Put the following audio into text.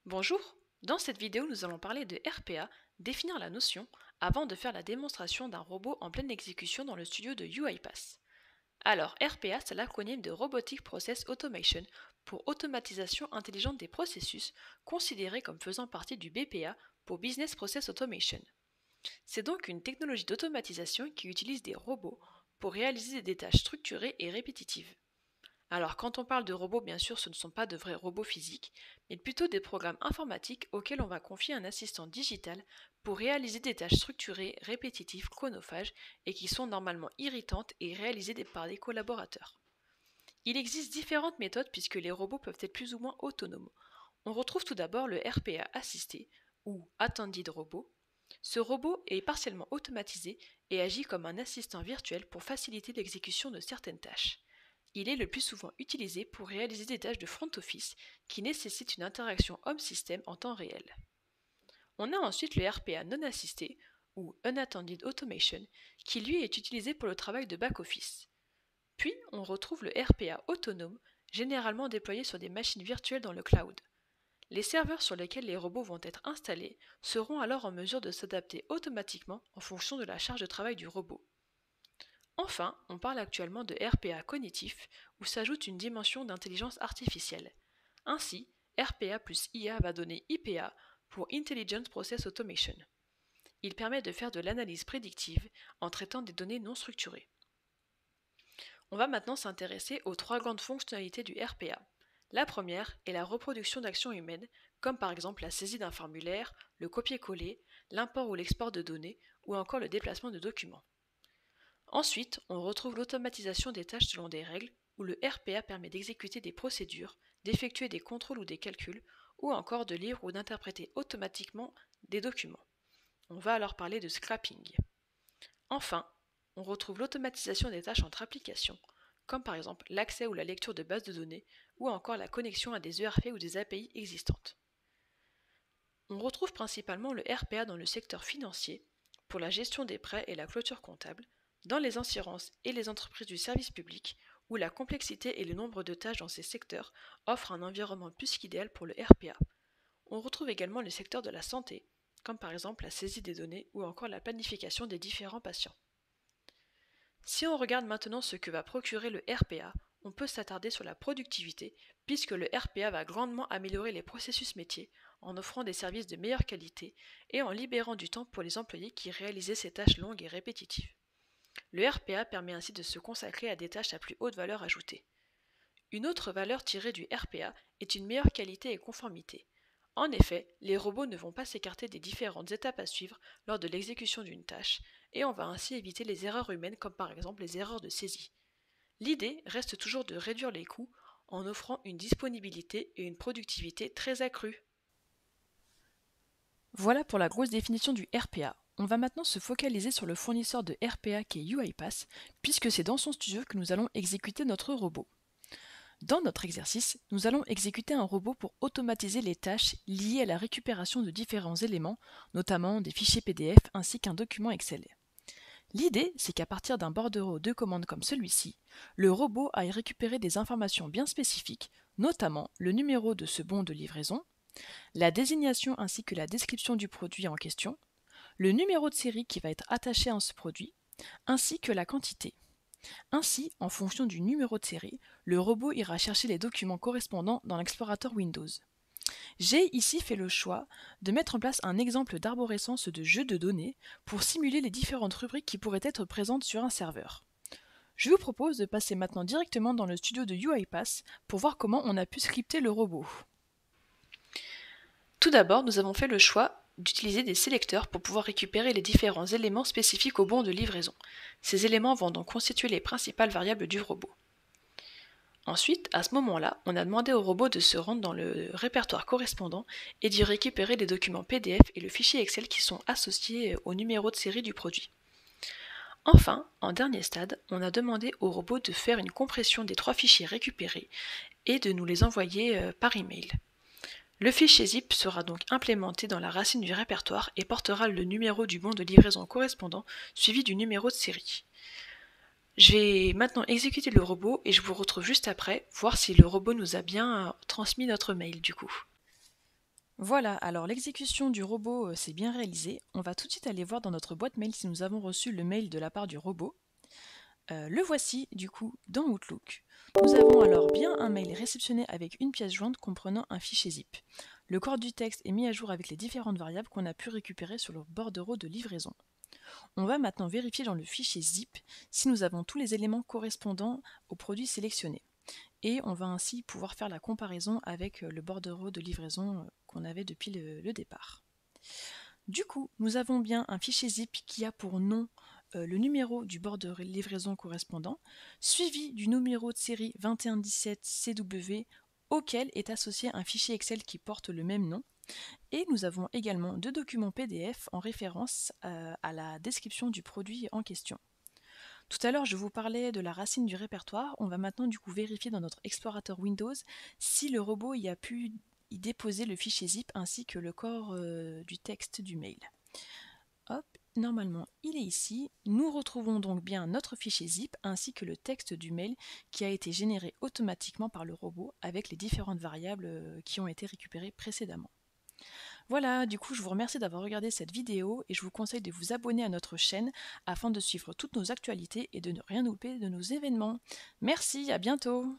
Bonjour, dans cette vidéo nous allons parler de RPA, définir la notion, avant de faire la démonstration d'un robot en pleine exécution dans le studio de UiPath. Alors RPA c'est l'acronyme de Robotic Process Automation pour automatisation intelligente des processus, considéré comme faisant partie du BPA pour Business Process Automation. C'est donc une technologie d'automatisation qui utilise des robots pour réaliser des tâches structurées et répétitives. Alors quand on parle de robots, bien sûr, ce ne sont pas de vrais robots physiques, mais plutôt des programmes informatiques auxquels on va confier un assistant digital pour réaliser des tâches structurées, répétitives, chronophages et qui sont normalement irritantes et réalisées par des collaborateurs. Il existe différentes méthodes puisque les robots peuvent être plus ou moins autonomes. On retrouve tout d'abord le RPA assisté ou Attended Robot. Ce robot est partiellement automatisé et agit comme un assistant virtuel pour faciliter l'exécution de certaines tâches. Il est le plus souvent utilisé pour réaliser des tâches de front office qui nécessitent une interaction homme-système en temps réel. On a ensuite le RPA non assisté ou Unattended Automation qui lui est utilisé pour le travail de back-office. Puis on retrouve le RPA autonome, généralement déployé sur des machines virtuelles dans le cloud. Les serveurs sur lesquels les robots vont être installés seront alors en mesure de s'adapter automatiquement en fonction de la charge de travail du robot. Enfin, on parle actuellement de RPA cognitif, où s'ajoute une dimension d'intelligence artificielle. Ainsi, RPA plus IA va donner IPA pour Intelligent Process Automation. Il permet de faire de l'analyse prédictive en traitant des données non structurées. On va maintenant s'intéresser aux trois grandes fonctionnalités du RPA. La première est la reproduction d'actions humaines, comme par exemple la saisie d'un formulaire, le copier-coller, l'import ou l'export de données, ou encore le déplacement de documents. Ensuite, on retrouve l'automatisation des tâches selon des règles, où le RPA permet d'exécuter des procédures, d'effectuer des contrôles ou des calculs, ou encore de lire ou d'interpréter automatiquement des documents. On va alors parler de scrapping. Enfin, on retrouve l'automatisation des tâches entre applications, comme par exemple l'accès ou la lecture de bases de données, ou encore la connexion à des ERP ou des API existantes. On retrouve principalement le RPA dans le secteur financier, pour la gestion des prêts et la clôture comptable, dans les assurances et les entreprises du service public, où la complexité et le nombre de tâches dans ces secteurs offrent un environnement plus qu'idéal pour le RPA. On retrouve également le secteur de la santé, comme par exemple la saisie des données ou encore la planification des différents patients. Si on regarde maintenant ce que va procurer le RPA, on peut s'attarder sur la productivité, puisque le RPA va grandement améliorer les processus métiers en offrant des services de meilleure qualité et en libérant du temps pour les employés qui réalisaient ces tâches longues et répétitives. Le RPA permet ainsi de se consacrer à des tâches à plus haute valeur ajoutée. Une autre valeur tirée du RPA est une meilleure qualité et conformité. En effet, les robots ne vont pas s'écarter des différentes étapes à suivre lors de l'exécution d'une tâche, et on va ainsi éviter les erreurs humaines comme par exemple les erreurs de saisie. L'idée reste toujours de réduire les coûts en offrant une disponibilité et une productivité très accrues. Voilà pour la grosse définition du RPA. On va maintenant se focaliser sur le fournisseur de RPA qui est UiPath, puisque c'est dans son studio que nous allons exécuter notre robot. Dans notre exercice, nous allons exécuter un robot pour automatiser les tâches liées à la récupération de différents éléments, notamment des fichiers PDF ainsi qu'un document Excel. L'idée, c'est qu'à partir d'un bordereau de commande comme celui-ci, le robot aille récupérer des informations bien spécifiques, notamment le numéro de ce bon de livraison, la désignation ainsi que la description du produit en question, le numéro de série qui va être attaché à ce produit, ainsi que la quantité. Ainsi, en fonction du numéro de série, le robot ira chercher les documents correspondants dans l'explorateur Windows. J'ai ici fait le choix de mettre en place un exemple d'arborescence de jeu de données pour simuler les différentes rubriques qui pourraient être présentes sur un serveur. Je vous propose de passer maintenant directement dans le studio de UiPath pour voir comment on a pu scripter le robot. Tout d'abord, nous avons fait le choix d'utiliser des sélecteurs pour pouvoir récupérer les différents éléments spécifiques au bon de livraison. Ces éléments vont donc constituer les principales variables du robot. Ensuite, à ce moment-là, on a demandé au robot de se rendre dans le répertoire correspondant et d'y récupérer les documents PDF et le fichier Excel qui sont associés au numéro de série du produit. Enfin, en dernier stade, on a demandé au robot de faire une compression des 3 fichiers récupérés et de nous les envoyer par email. Le fichier zip sera donc implémenté dans la racine du répertoire et portera le numéro du bon de livraison correspondant suivi du numéro de série. Je vais maintenant exécuter le robot et je vous retrouve juste après, voir si le robot nous a bien transmis notre mail du coup. Voilà, alors l'exécution du robot s'est bien réalisée. On va tout de suite aller voir dans notre boîte mail si nous avons reçu le mail de la part du robot. Le voici du coup dans Outlook. Nous avons alors bien un mail réceptionné avec une pièce jointe comprenant un fichier zip. Le corps du texte est mis à jour avec les différentes variables qu'on a pu récupérer sur le bordereau de livraison. On va maintenant vérifier dans le fichier zip si nous avons tous les éléments correspondant au produit sélectionné. Et on va ainsi pouvoir faire la comparaison avec le bordereau de livraison qu'on avait depuis le départ. Du coup, nous avons bien un fichier zip qui a pour nom le numéro du bord de livraison correspondant, suivi du numéro de série 2117CW auquel est associé un fichier Excel qui porte le même nom. Et nous avons également deux documents PDF en référence à la description du produit en question. Tout à l'heure, je vous parlais de la racine du répertoire. On va maintenant du coup vérifier dans notre explorateur Windows si le robot y a pu y déposer le fichier zip ainsi que le corps du texte du mail. Hop, normalement il est ici. Nous retrouvons donc bien notre fichier zip ainsi que le texte du mail qui a été généré automatiquement par le robot avec les différentes variables qui ont été récupérées précédemment. Voilà, du coup je vous remercie d'avoir regardé cette vidéo et je vous conseille de vous abonner à notre chaîne afin de suivre toutes nos actualités et de ne rien louper de nos événements. Merci, à bientôt!